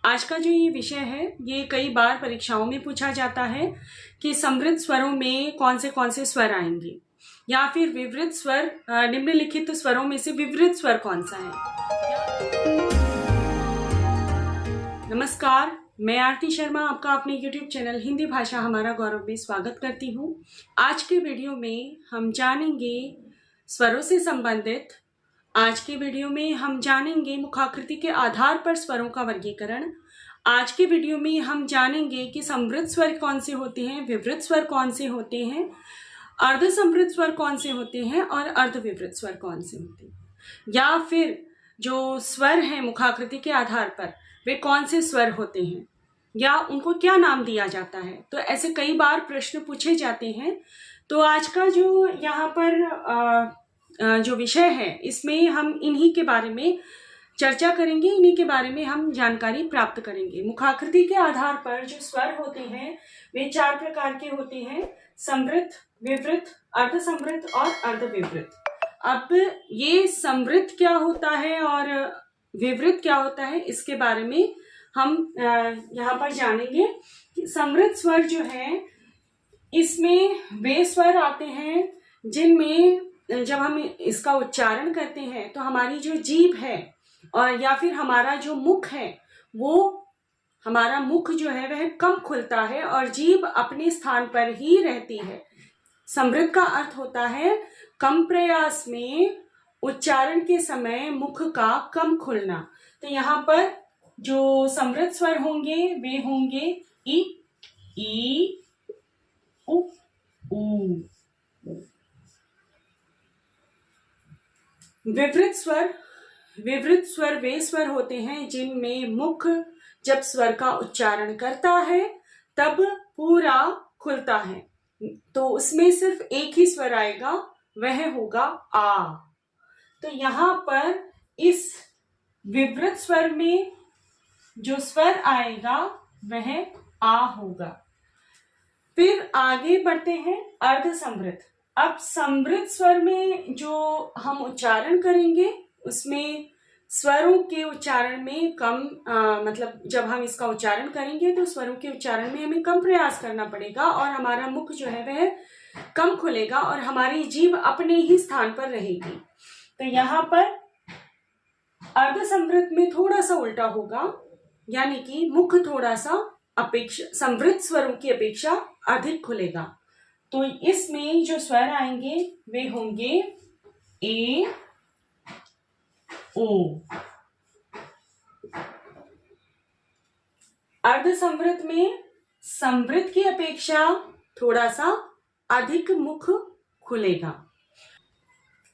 आज का जो ये विषय है ये कई बार परीक्षाओं में पूछा जाता है कि समृद्ध स्वरों में कौन से स्वर आएंगे या फिर विवृत स्वर, निम्नलिखित स्वरों में से विवृत स्वर कौन सा है। नमस्कार, मैं आरती शर्मा आपका अपने YouTube चैनल हिंदी भाषा हमारा गौरव में स्वागत करती हूँ। आज के वीडियो में हम जानेंगे स्वरों से संबंधित मुखाकृति के आधार पर स्वरों का वर्गीकरण। आज के वीडियो में हम जानेंगे कि समृद्ध स्वर कौन से होते हैं, विवृत स्वर कौन से होते हैं, अर्ध समृद्ध स्वर कौन से होते हैं और अर्ध विवृत स्वर कौन से होते हैं, या फिर जो स्वर हैं मुखाकृति के आधार पर वे कौन से स्वर होते हैं या उनको क्या नाम दिया जाता है। तो ऐसे कई बार प्रश्न पूछे जाते हैं। तो आज का जो यहाँ पर जो विषय है इसमें हम इन्हीं के बारे में चर्चा करेंगे, इन्हीं के बारे में हम जानकारी प्राप्त करेंगे। मुखाकृति के आधार पर जो स्वर होते हैं वे 4 प्रकार के होते हैं: समृद्ध, विवृत, अर्ध समृद्ध और अर्ध विवृत। अब ये समृद्ध क्या होता है और विवृत क्या होता है इसके बारे में हम यहाँ पर जानेंगे। समृद्ध स्वर जो है इसमें वे स्वर आते हैं जिनमें जब हम इसका उच्चारण करते हैं तो हमारी जो जीभ है और या फिर हमारा जो मुख है वो हमारा मुख जो है वह कम खुलता है और जीभ अपने स्थान पर ही रहती है। समृद्ध का अर्थ होता है कम प्रयास में उच्चारण के समय मुख का कम खुलना। तो यहाँ पर जो समृद्ध स्वर होंगे वे होंगे ई, उ, ऊ। विवृत स्वर वे स्वर होते हैं जिनमें मुख जब स्वर का उच्चारण करता है तब पूरा खुलता है, तो उसमें सिर्फ एक ही स्वर आएगा, वह होगा आ। तो यहाँ पर इस विवृत स्वर में जो स्वर आएगा वह आ होगा। फिर आगे बढ़ते हैं अर्ध समृद्ध। अब समृद्ध स्वर में जो हम उच्चारण करेंगे उसमें स्वरों के उच्चारण में मतलब जब हम इसका उच्चारण करेंगे तो स्वरों के उच्चारण में हमें कम प्रयास करना पड़ेगा और हमारा मुख जो है वह कम खुलेगा और हमारी जीभ अपने ही स्थान पर रहेगी। तो यहाँ पर अर्ध समृद्ध में थोड़ा सा उल्टा होगा, यानी कि मुख थोड़ा सा समृद्ध स्वरों की अपेक्षा अधिक खुलेगा। तो इसमें जो स्वर आएंगे वे होंगे ए, ओ। अर्ध समृद्ध में समृद्ध की अपेक्षा थोड़ा सा अधिक मुख खुलेगा।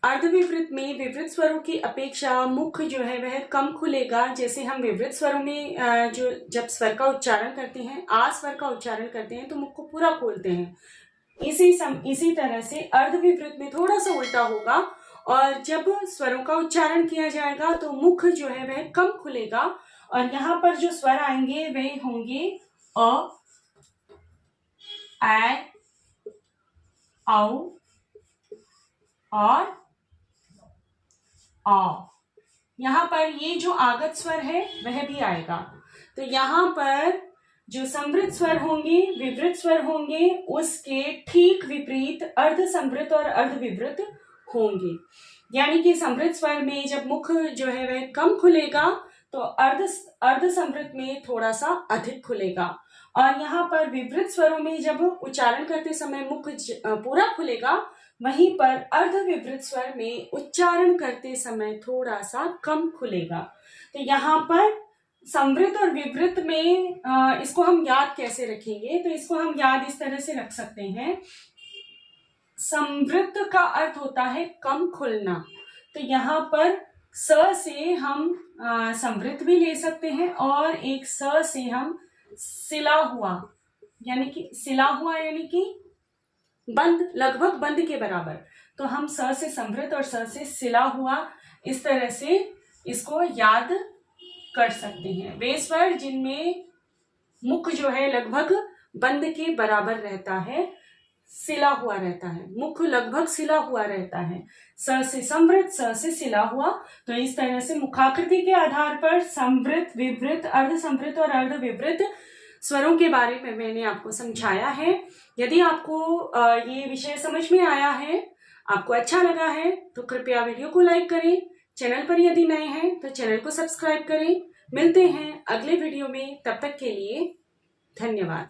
अर्ध विवृत में विवृत स्वरों की अपेक्षा मुख जो है वह कम खुलेगा। जैसे हम विवृत स्वरों में जो जब स्वर का उच्चारण करते हैं, आ स्वर का उच्चारण करते हैं तो मुख को पूरा खोलते हैं। इसी तरह से अर्ध विवृत में थोड़ा सा उल्टा होगा और जब स्वरों का उच्चारण किया जाएगा तो मुख जो है वह कम खुलेगा और यहाँ पर जो स्वर आएंगे वे होंगे अ, ऐ, औ और आ। यहाँ पर ये जो आगत स्वर है वह भी आएगा। तो यहाँ पर जो समृद्ध स्वर होंगे, विवृत स्वर होंगे, उसके ठीक विपरीत अर्ध समृद्ध और अर्ध विवृत होंगे। यानी कि समृद्ध स्वर में जब मुख जो है वह कम खुलेगा तो अर्ध समृद्ध में थोड़ा सा अधिक खुलेगा और यहाँ पर विवृत स्वरों में जब उच्चारण करते समय मुख पूरा खुलेगा, वहीं पर अर्ध विवृत स्वर में उच्चारण करते समय थोड़ा सा कम खुलेगा। तो यहाँ पर समृद्ध और विवृत में इसको हम याद कैसे रखेंगे? तो इसको हम याद इस तरह से रख सकते हैं। समृद्ध का अर्थ होता है कम खुलना। तो यहाँ पर स से हम समृद्ध भी ले सकते हैं और एक स से हम सिला हुआ यानी कि बंद, लगभग बंद के बराबर। तो हम स से समृद्ध और स से सिला हुआ इस तरह से इसको याद कर सकते हैं। वे स्वर जिनमें मुख जो है लगभग बंद के बराबर रहता है, सिला हुआ रहता है, मुख लगभग सिला हुआ रहता है। स से समृद्ध, स से सिला हुआ। तो इस तरह से मुखाकृति के आधार पर समृद्ध, विवृत, अर्ध समृद्ध और अर्ध विवृत स्वरों के बारे में मैंने आपको समझाया है। यदि आपको ये विषय समझ में आया है, आपको अच्छा लगा है, तो कृपया वीडियो को लाइक करें। चैनल पर यदि नए हैं तो चैनल को सब्सक्राइब करें। मिलते हैं अगले वीडियो में, तब तक के लिए धन्यवाद।